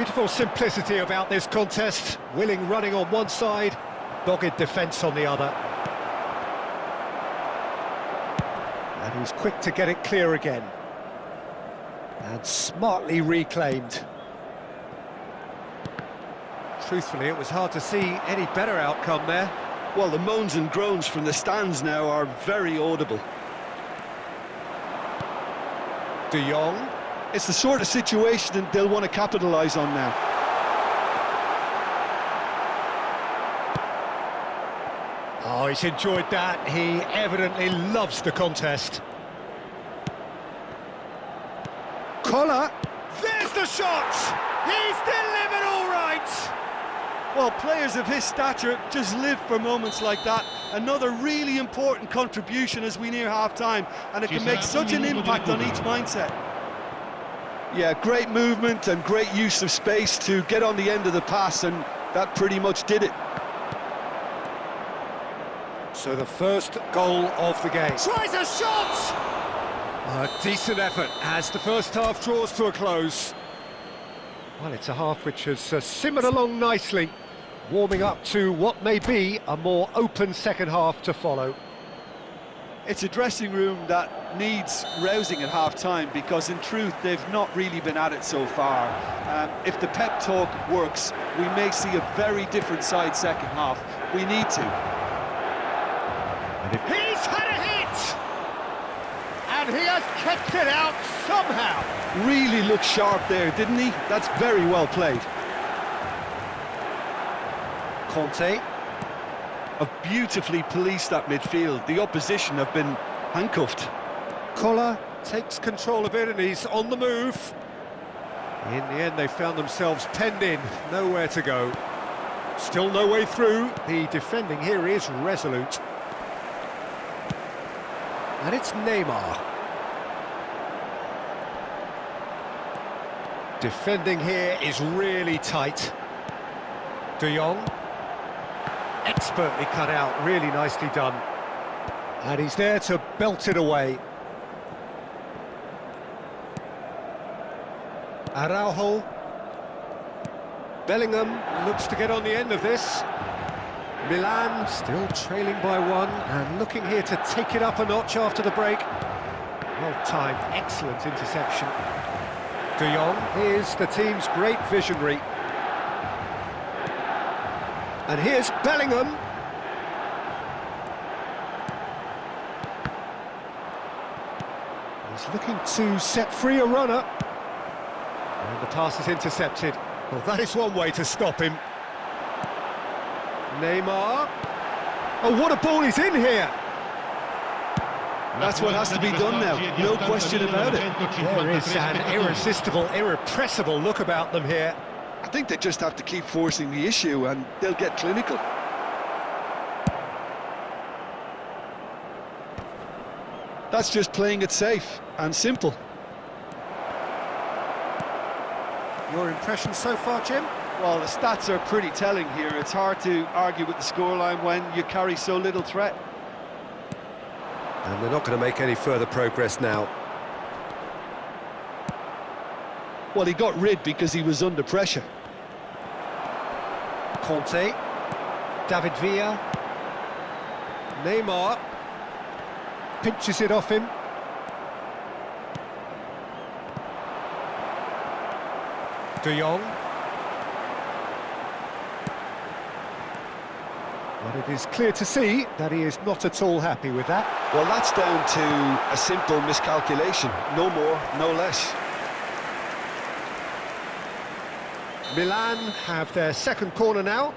Beautiful simplicity about this contest. Willing running on one side, dogged defence on the other. And he's quick to get it clear again. And smartly reclaimed. Truthfully, it was hard to see any better outcome there. Well, the moans and groans from the stands now are very audible. De Jong. It's the sort of situation that they'll want to capitalise on now. Oh, he's enjoyed that. He evidently loves the contest. Collar. There's the shot! He's delivered all right! Well, players of his stature just live for moments like that. Another really important contribution as we near half-time, and it can make such an impact on each mindset. Yeah, great movement and great use of space to get on the end of the pass, and that pretty much did it. So the first goal of the game. Tries a shot! A decent effort as the first half draws to a close. Well, it's a half which has simmered along nicely, warming up to what may be a more open second half to follow. It's a dressing room that needs rousing at half-time, because in truth they've not really been at it so far. If the pep talk works, we may see a very different side second half. We need to. He's had a hit! And he has kept it out somehow. Really looked sharp there, didn't he? That's very well played. Conte. Have beautifully policed that midfield. The opposition have been handcuffed. Collar takes control of it and he's on the move. In the end, they found themselves penned in, nowhere to go. Still no way through. The defending here is resolute. And it's Neymar. Defending here is really tight. De Jong. Expertly cut out, really nicely done. And he's there to belt it away. Araujo. Bellingham looks to get on the end of this. Milan still trailing by one and looking here to take it up a notch after the break. Well timed, excellent interception. De Jong is the team's great visionary. And here's Bellingham. He's looking to set free a runner. And the pass is intercepted. Well, that is one way to stop him. Neymar. Oh, what a ball he's in here! That's what has to be done now, no question about it. There is an irresistible, irrepressible look about them here. I think they just have to keep forcing the issue and they'll get clinical. That's just playing it safe and simple. Your impression so far, Jim? Well, the stats are pretty telling here. It's hard to argue with the scoreline when you carry so little threat. And they're not going to make any further progress now. Well, he got rid because he was under pressure. Conte. David Villa. Neymar. Pinches it off him. De Jong. But it is clear to see that he is not at all happy with that. Well, that's down to a simple miscalculation. No more, no less. Milan have their second corner now.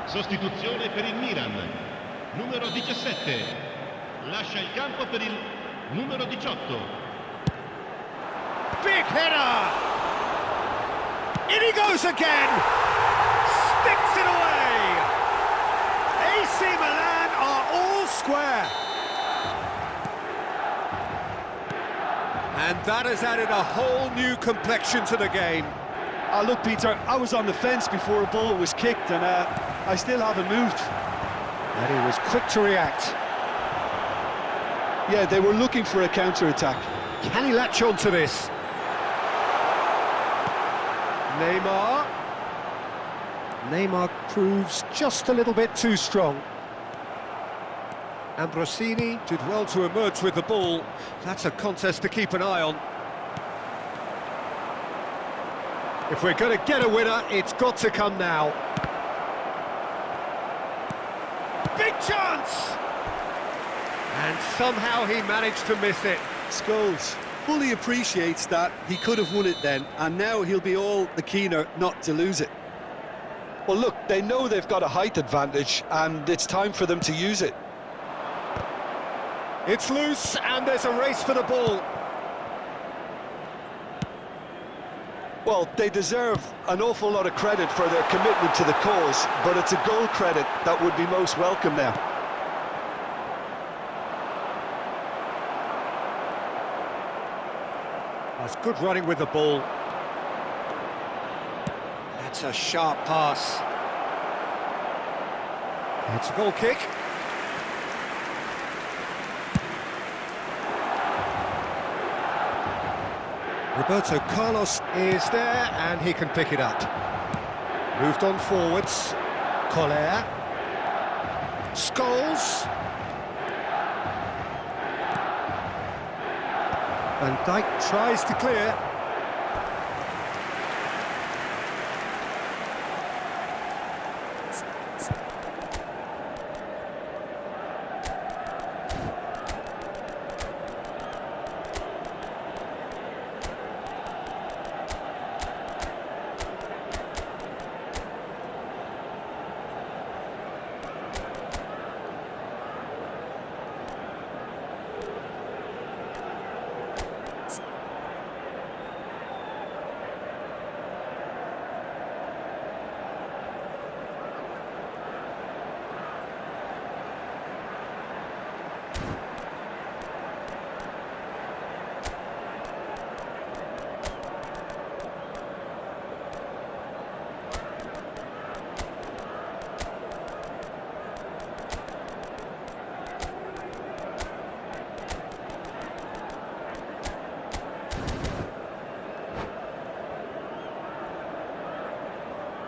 Sostituzione per il Milan, numero 17, lascia il campo per il numero 18. Big header! In he goes again! Sticks it away! AC Milan are all square. And that has added a whole new complexion to the game. Look, Peter, I was on the fence before a ball was kicked, and I still haven't moved. And he was quick to react. Yeah, they were looking for a counter-attack. Can he latch on to this? Neymar proves just a little bit too strong. Ambrosini did well to emerge with the ball. That's a contest to keep an eye on. If we're going to get a winner, it's got to come now. Big chance! And somehow he managed to miss it. Scholes fully appreciates that he could have won it then, and now he'll be all the keener not to lose it. Well, look, they know they've got a height advantage, and it's time for them to use it. It's loose, and there's a race for the ball. Well, they deserve an awful lot of credit for their commitment to the cause, but it's a goal credit that would be most welcome now. That's good running with the ball. That's a sharp pass. It's a goal kick. Roberto Carlos is there, and he can pick it up. Moved on forwards. Collier. Scholes. Van Dijk tries to clear.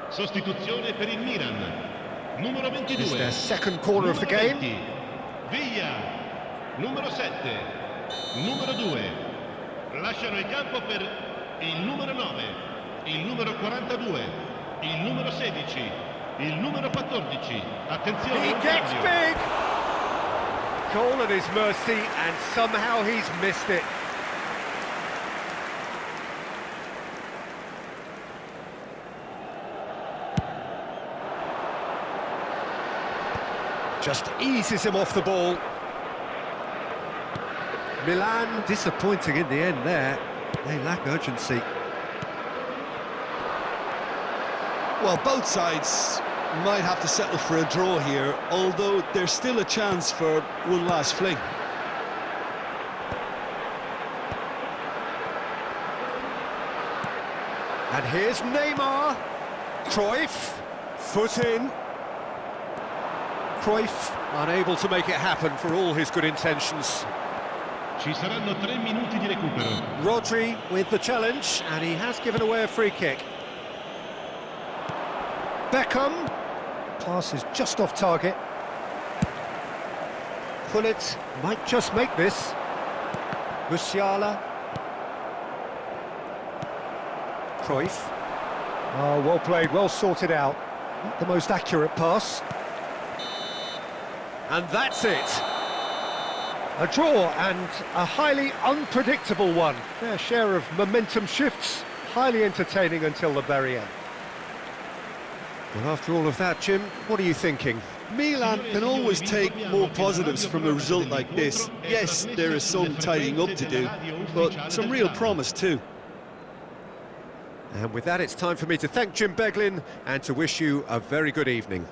Sostituzione per il Milan. Numero 22. It's their second corner of the game. Villa. Numero 7. Numero 2. Lasciano il campo per il numero 9, il numero 42, il numero 16, il numero 14. Attenzione. He gets big. Goal at his mercy, and somehow he's missed it. Just eases him off the ball. Milan disappointing in the end there. They lack urgency. Well, both sides might have to settle for a draw here, although there's still a chance for one last fling. And here's Neymar. Cruyff, foot in. Cruyff unable to make it happen for all his good intentions. Ci saranno 3 minuti di recupero. Rodri with the challenge, and he has given away a free kick. Beckham. Pass is just off target. Gullit might just make this. Musiala. Cruyff. Oh, well played, well sorted out. Not the most accurate pass. And that's it. A draw, and a highly unpredictable one. Fair share of momentum shifts, highly entertaining until the very end. Well, after all of that, Jim, what are you thinking? Milan can always take more positives from a result like this. Yes, there is some tidying up to do, but some real promise too. And with that, it's time for me to thank Jim Beglin and to wish you a very good evening.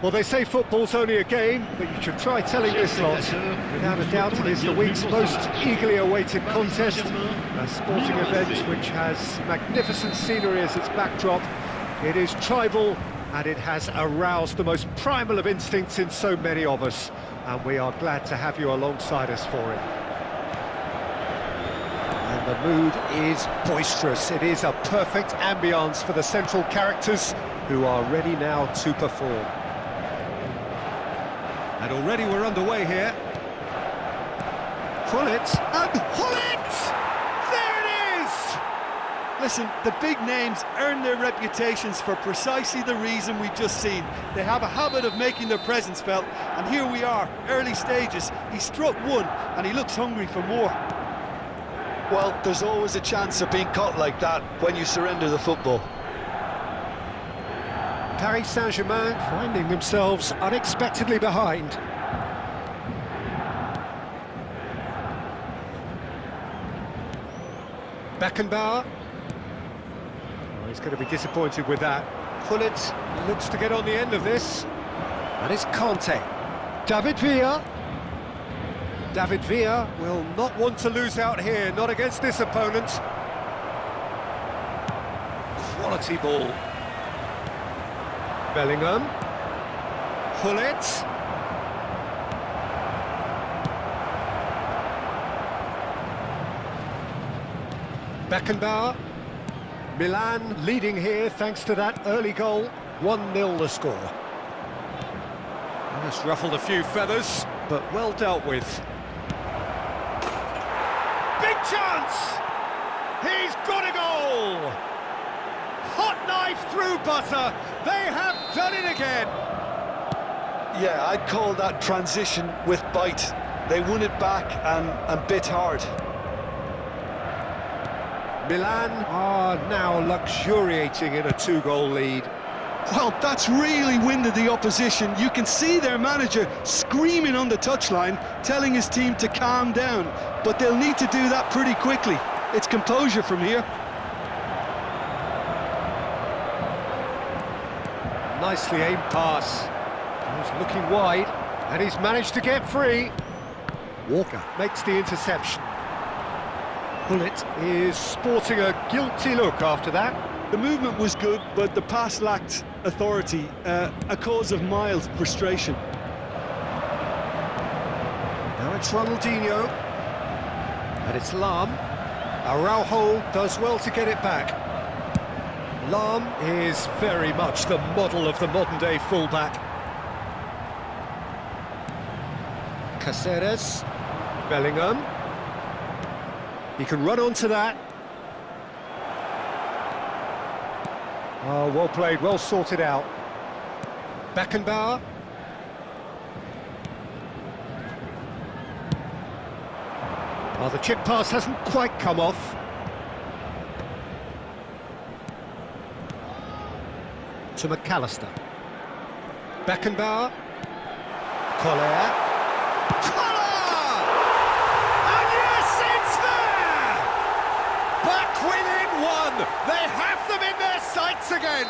Well, they say football's only a game, but you should try telling this lot. Without a doubt, it is the week's most eagerly awaited contest. A sporting event which has magnificent scenery as its backdrop. It is tribal, and it has aroused the most primal of instincts in so many of us. And we are glad to have you alongside us for it. And the mood is boisterous. It is a perfect ambience for the central characters who are ready now to perform. And already we're underway here. Gullit, and Gullit! There it is! Listen, the big names earn their reputations for precisely the reason we've just seen. They have a habit of making their presence felt, and here we are, early stages. He struck one, and he looks hungry for more. Well, there's always a chance of being caught like that when you surrender the football. Paris Saint-Germain finding themselves unexpectedly behind. Beckenbauer. Oh, he's going to be disappointed with that. Gullit looks to get on the end of this. And it's Kanté. David Villa. David Villa will not want to lose out here, not against this opponent. Quality ball. Bellingham. Gullit. Beckenbauer. Milan leading here thanks to that early goal. 1-0 the score. That's ruffled a few feathers, but well dealt with. Big chance! He's got a goal! Hot knife through butter. They have done it again. Yeah, I'd call that transition with bite. They won it back and bit hard. Milan are now luxuriating in a 2-goal lead. Well, that's really winded the opposition. You can see their manager screaming on the touchline, telling his team to calm down. But they'll need to do that pretty quickly. It's composure from here. Nicely aimed pass. He's looking wide, and he's managed to get free. Walker makes the interception. Gullit is sporting a guilty look after that. The movement was good, but the pass lacked authority, a cause of mild frustration. Now it's Ronaldinho, and it's Lahm. Araujo does well to get it back. Lahm is very much the model of the modern-day fullback. Caceres, Bellingham. He can run onto that. Oh, well played, well sorted out. Beckenbauer. Oh, the chip pass hasn't quite come off. To McAllister. Beckenbauer. Collier. Within one, they have them in their sights again.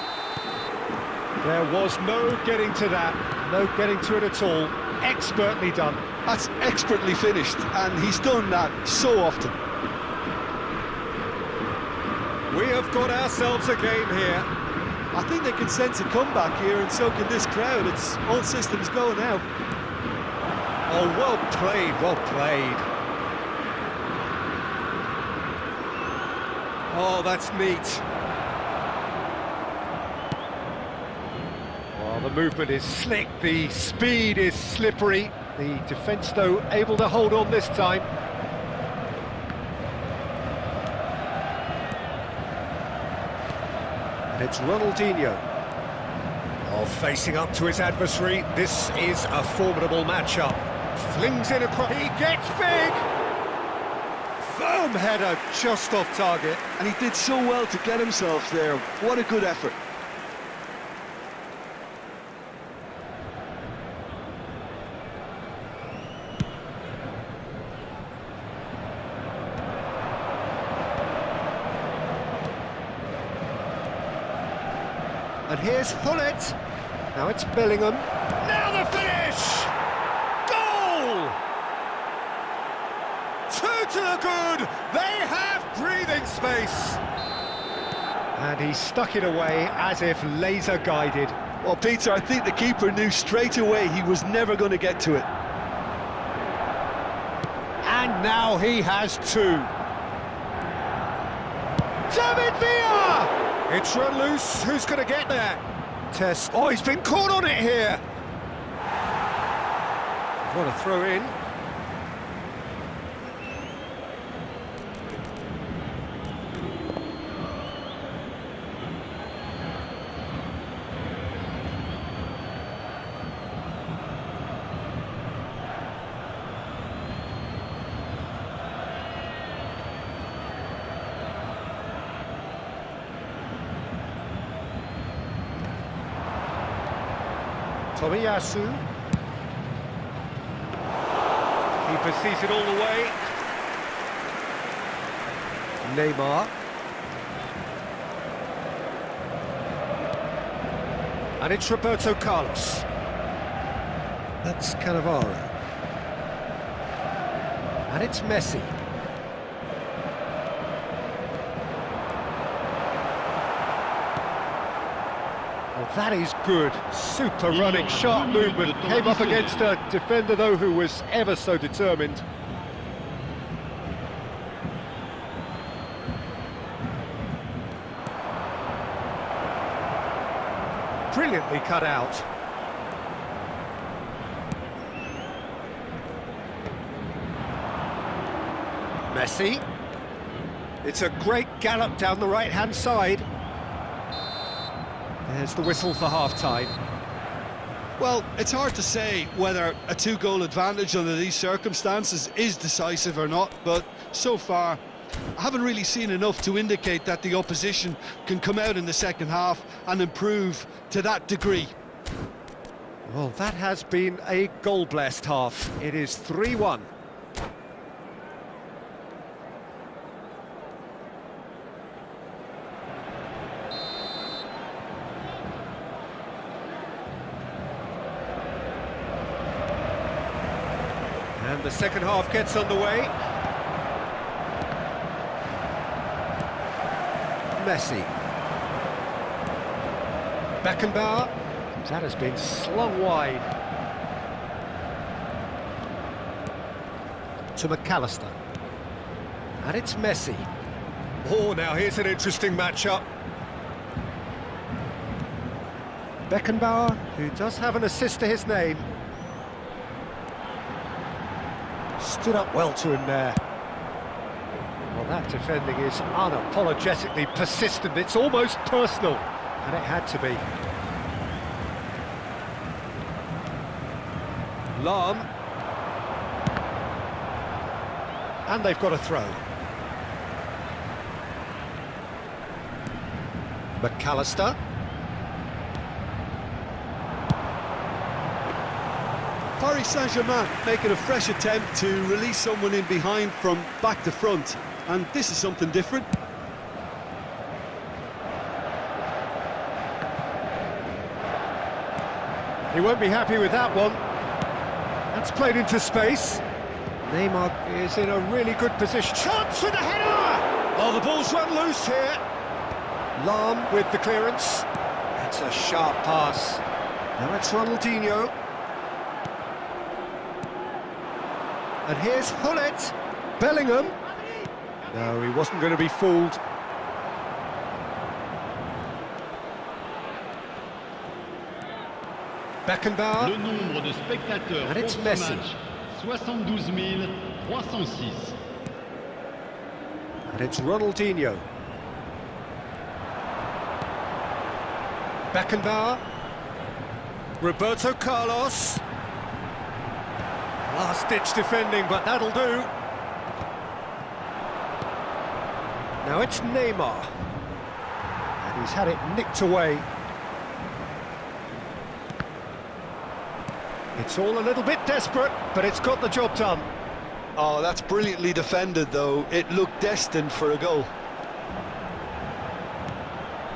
There was no getting to that, no getting to it at all. Expertly done. That's expertly finished, and he's done that so often. We have got ourselves a game here. I think they can sense a comeback here, and so can this crowd. It's all systems go now. Oh, well played, well played. Oh, that's neat. Well, the movement is slick, the speed is slippery. The defence, though, able to hold on this time. And it's Ronaldinho. Oh, facing up to his adversary. This is a formidable matchup. Flings in across. He gets big! Firm header just off target. And he did so well to get himself there. What a good effort. And here's Gullit. Now it's Bellingham. finish! Goal! 2 to the good! They have breathing space! And he stuck it away as if laser guided. Well, Peter, I think the keeper knew straight away he was never going to get to it. And now he has 2. David Villa! It's run loose, who's going to get there? Test, oh, he's been caught on it here! What a throw in. Tomiyasu. Keeper sees it all the way. Neymar. And it's Roberto Carlos. That's Cannavaro. And it's Messi. Well, that is good. Super running, sharp movement. Came up against a defender, though, who was ever so determined. Brilliantly cut out. Messi. It's a great gallop down the right-hand side. There's the whistle for half-time. Well, it's hard to say whether a 2-goal advantage under these circumstances is decisive or not, but so far I haven't really seen enough to indicate that the opposition can come out in the second half and improve to that degree. Well, that has been a goal-blessed half. It is 3-1. And the second half gets underway. Messi. Beckenbauer. That has been slung wide. To McAllister. And it's Messi. Oh, now here's an interesting matchup. Beckenbauer, who does have an assist to his name. Stood up well to him there. Well, that defending is unapologetically persistent. It's almost personal, and it had to be. Lahm. And they've got a throw. McAllister. Paris Saint-Germain making a fresh attempt to release someone in behind from back to front, and this is something different. He won't be happy with that one. That's played into space. Neymar is in a really good position. Chance with the header! Oh, the ball's run loose here. Lahm with the clearance. That's a sharp pass. Now it's Ronaldinho. And here's Hullet. Bellingham. No, he wasn't going to be fooled. Beckenbauer. Le nombre de spectateurs And it's pour ce Messi. match, 72 306. And it's Ronaldinho. Beckenbauer. Roberto Carlos. Last-ditch defending, but that'll do. Now it's Neymar. And he's had it nicked away. It's all a little bit desperate, but it's got the job done. Oh, that's brilliantly defended, though. It looked destined for a goal.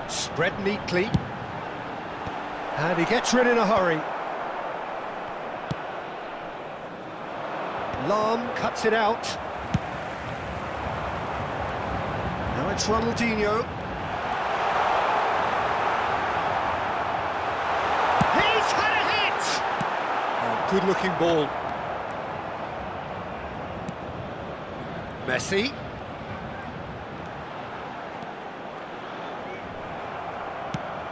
Spread neatly. And he gets rid in a hurry. Lahm cuts it out. Now it's Ronaldinho. He's had a hit! Oh, good-looking ball. Messi.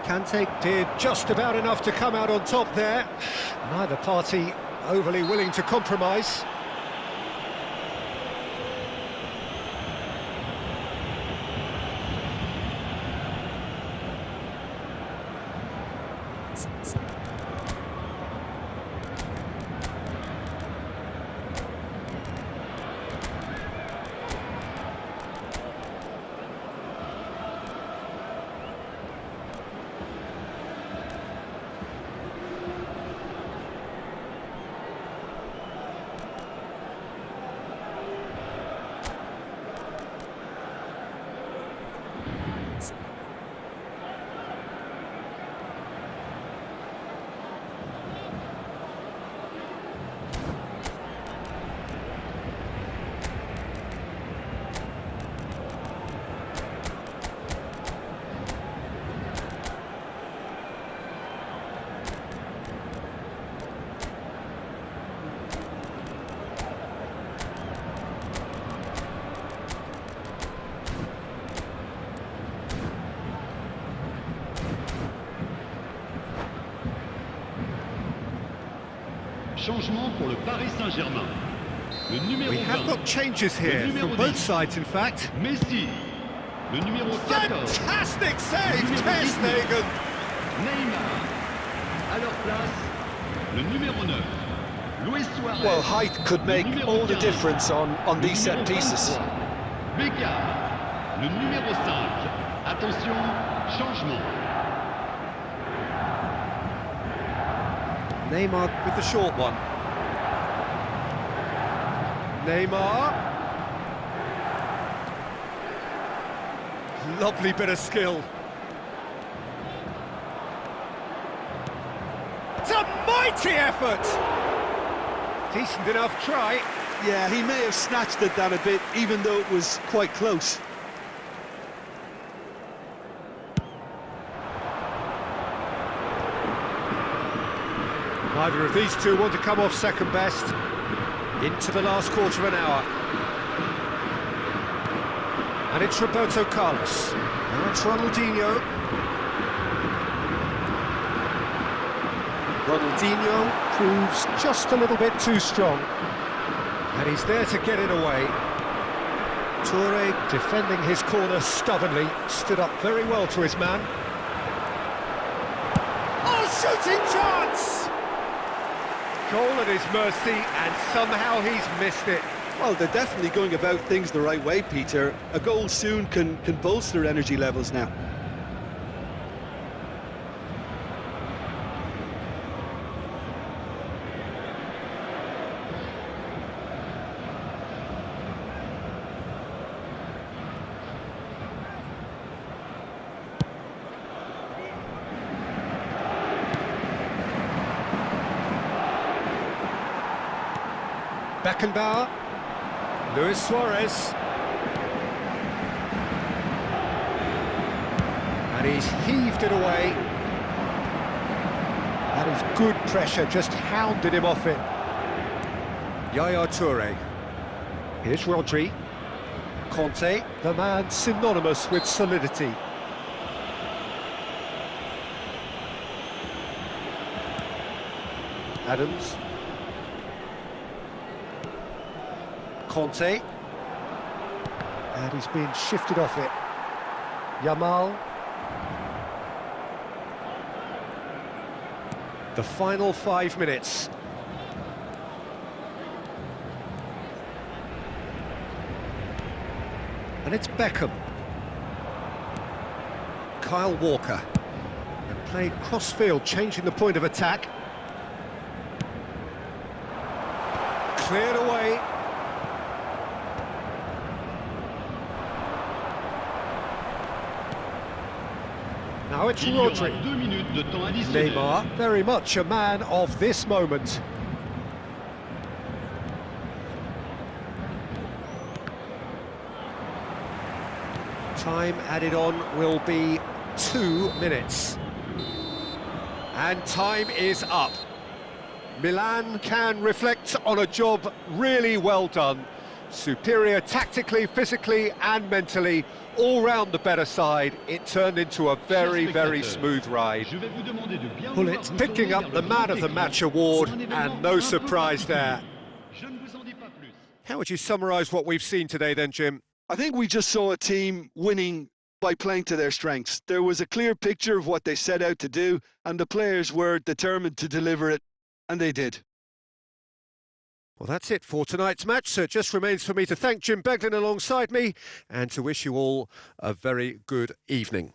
Kante did just about enough to come out on top there. Neither party overly willing to compromise. Changement pour le Paris Saint-Germain. Le numéro 20. We have got changes here from both sides, in fact. Messi. Le numéro 14. Fantastic save, Ter Stegen. Neymar. À leur place, le numéro 9. Luis Suarez. Well, height could make all the difference on these set pieces. Beckham. Le numéro 5. Attention, changement. Neymar with the short one. Neymar. Lovely bit of skill. It's a mighty effort! Decent enough try. Yeah, he may have snatched at that a bit, even though it was quite close. Neither of these two want to come off second best. Into the last quarter of an hour. And it's Roberto Carlos. Now it's Ronaldinho. Ronaldinho proves just a little bit too strong. And he's there to get it away. Toure defending his corner stubbornly. Stood up very well to his man. Oh, shooting chance! Goal at his mercy, and somehow he's missed it. Well, they're definitely going about things the right way, Peter. A goal soon can bolster energy levels now. Beckenbauer, Luis Suarez, and he's heaved it away. That is good pressure, just hounded him off it. Yaya Toure. Here's Rodri. Conte, the man synonymous with solidity. Adams. Conte, and he's been shifted off it. Yamal. The final 5 minutes. And it's Beckham. Kyle Walker. And played cross-field, changing the point of attack. Cleared away. Now it's Rodri. Neymar, very much a man of this moment. Time added on will be 2 minutes. And time is up. Milan can reflect on a job really well done. Superior tactically, physically and mentally, all round the better side. It turned into a very, very smooth ride. Bullets picking up the Man of the Match award, and no surprise there. How would you summarise what we've seen today then, Jim? I think we just saw a team winning by playing to their strengths. There was a clear picture of what they set out to do, and the players were determined to deliver it, and they did. Well, that's it for tonight's match, so it just remains for me to thank Jim Beglin alongside me and to wish you all a very good evening.